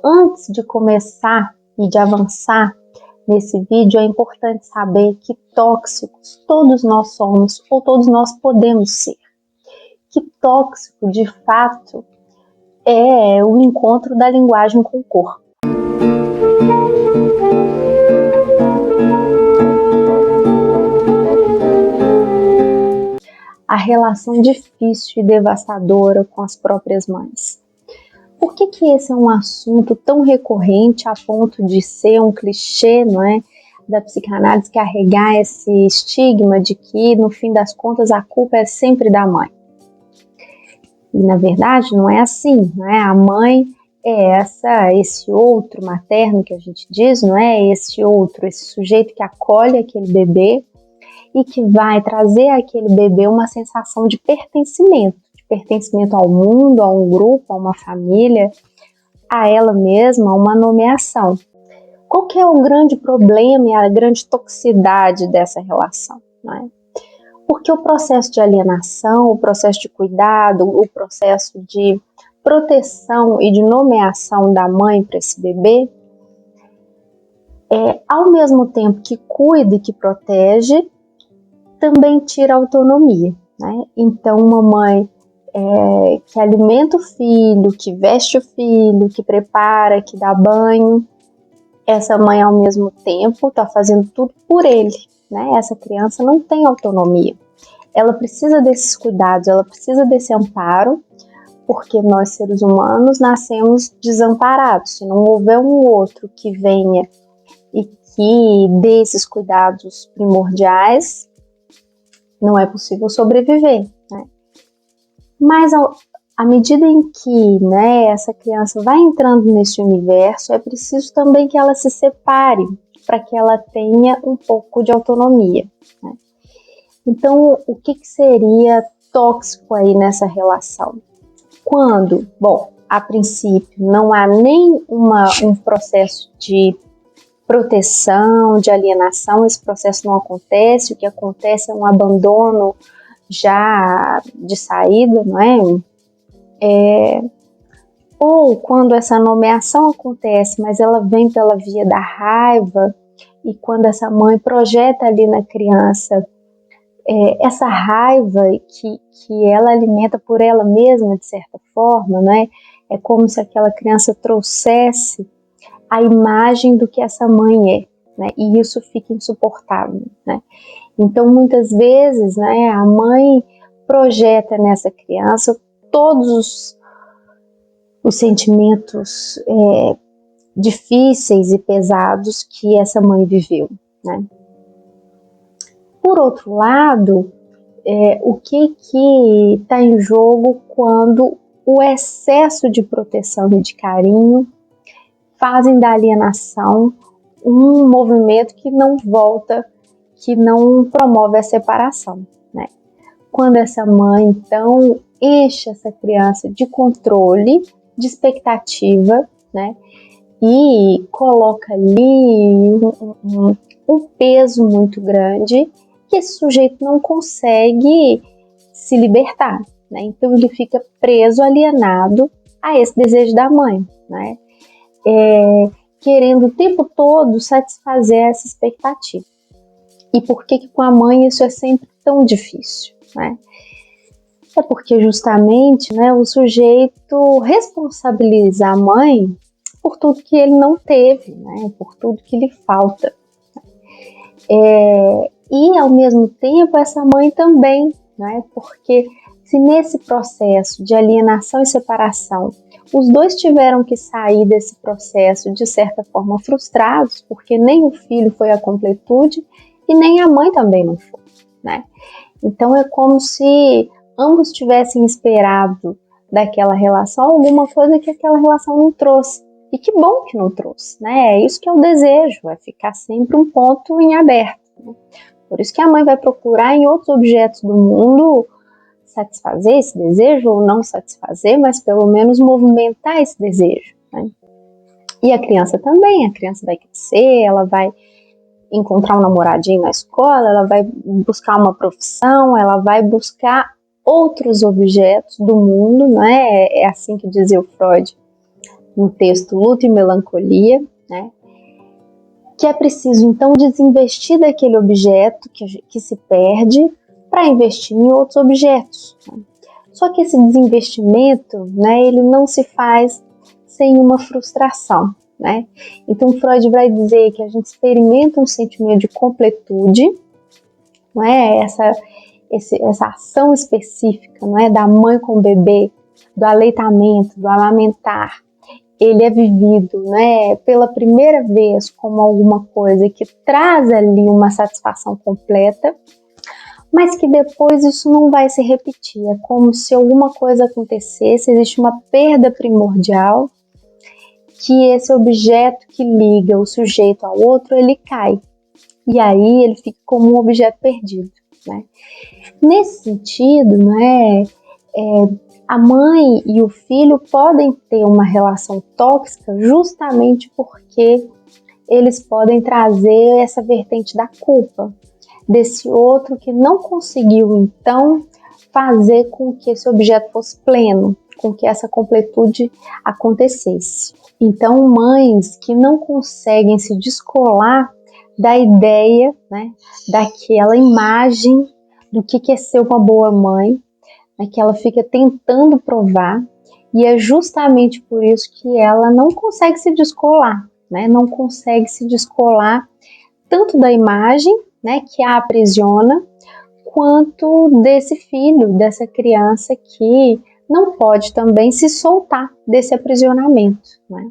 antes de começar e de avançar nesse vídeo, é importante saber que tóxicos todos nós somos ou todos nós podemos ser. Que tóxico, de fato, é o encontro da linguagem com o corpo. A relação difícil e devastadora com as próprias mães. Por que esse é um assunto tão recorrente a ponto de ser um clichê, não é, da psicanálise, carregar esse estigma de que, no fim das contas, a culpa é sempre da mãe? E, na verdade, não é assim, não é? A mãe é esse outro materno que a gente diz, não é? Esse outro, esse sujeito que acolhe aquele bebê e que vai trazer àquele bebê uma sensação de pertencimento ao mundo, a um grupo, a uma família, a ela mesma, a uma nomeação. Qual que é o grande problema e a grande toxicidade dessa relação, não é? Porque o processo de alienação, o processo de cuidado, o processo de proteção e de nomeação da mãe para esse bebê, ao mesmo tempo que cuida e que protege, também tira autonomia, né? Então, uma mãe que alimenta o filho, que veste o filho, que prepara, que dá banho, essa mãe ao mesmo tempo está fazendo tudo por ele, né? Essa criança não tem autonomia. Ela precisa desses cuidados, ela precisa desse amparo, porque nós seres humanos nascemos desamparados. Se não houver um outro que venha e que dê esses cuidados primordiais, não é possível sobreviver, né? Mas à medida em que, né, essa criança vai entrando nesse universo, é preciso também que ela se separe para que ela tenha um pouco de autonomia, né? Então, o que seria tóxico aí nessa relação? Quando, bom, a princípio não há nem um processo de proteção, de alienação, esse processo não acontece, o que acontece é um abandono já de saída, não é? Ou quando essa nomeação acontece, mas ela vem pela via da raiva, e quando essa mãe projeta ali na criança essa raiva que ela alimenta por ela mesma, de certa forma, né? É como se aquela criança trouxesse a imagem do que essa mãe é, né? E isso fica insuportável, né? Então, muitas vezes, né, a mãe projeta nessa criança todos os sentimentos difíceis e pesados que essa mãe viveu, né? Por outro lado, o que está em jogo quando o excesso de proteção e de carinho fazem da alienação um movimento que não volta, que não promove a separação, né? Quando essa mãe, então, enche essa criança de controle, de expectativa, né? E coloca ali um peso muito grande que esse sujeito não consegue se libertar, né? Então ele fica preso, alienado a esse desejo da mãe, né? Querendo o tempo todo satisfazer essa expectativa. E por que com a mãe isso é sempre tão difícil, né? É porque justamente, né, o sujeito responsabiliza a mãe por tudo que ele não teve, né, por tudo que lhe falta. E ao mesmo tempo essa mãe também, né, porque se nesse processo de alienação e separação os dois tiveram que sair desse processo de certa forma frustrados, porque nem o filho foi à completude e nem a mãe também não foi, né? Então é como se ambos tivessem esperado daquela relação alguma coisa que aquela relação não trouxe. E que bom que não trouxe, né? É isso que é o desejo, é ficar sempre um ponto em aberto, né? Por isso que a mãe vai procurar em outros objetos do mundo satisfazer esse desejo, ou não satisfazer, mas pelo menos movimentar esse desejo, né? E a criança também, a criança vai crescer, ela vai encontrar um namoradinho na escola, ela vai buscar uma profissão, ela vai buscar outros objetos do mundo, né? É assim que dizia o Freud. no texto Luto e Melancolia, né, que é preciso então desinvestir daquele objeto que se perde para investir em outros objetos. Só que esse desinvestimento, né, ele não se faz sem uma frustração, né? Então Freud vai dizer que a gente experimenta um sentimento de completude, não é? Essa ação específica, não é, da mãe com o bebê, do aleitamento, do amamentar, ele é vivido, né, pela primeira vez como alguma coisa que traz ali uma satisfação completa, mas que depois isso não vai se repetir. É como se alguma coisa acontecesse, existe uma perda primordial, que esse objeto que liga o sujeito ao outro, ele cai. E aí ele fica como um objeto perdido, né? Nesse sentido, né, a mãe e o filho podem ter uma relação tóxica justamente porque eles podem trazer essa vertente da culpa, desse outro que não conseguiu, então, fazer com que esse objeto fosse pleno, com que essa completude acontecesse. Então, mães que não conseguem se descolar da ideia, né, daquela imagem do que é ser uma boa mãe, né, que ela fica tentando provar, e é justamente por isso que ela não consegue se descolar, né, não consegue se descolar tanto da imagem, né, que a aprisiona, quanto desse filho, dessa criança que não pode também se soltar desse aprisionamento, né?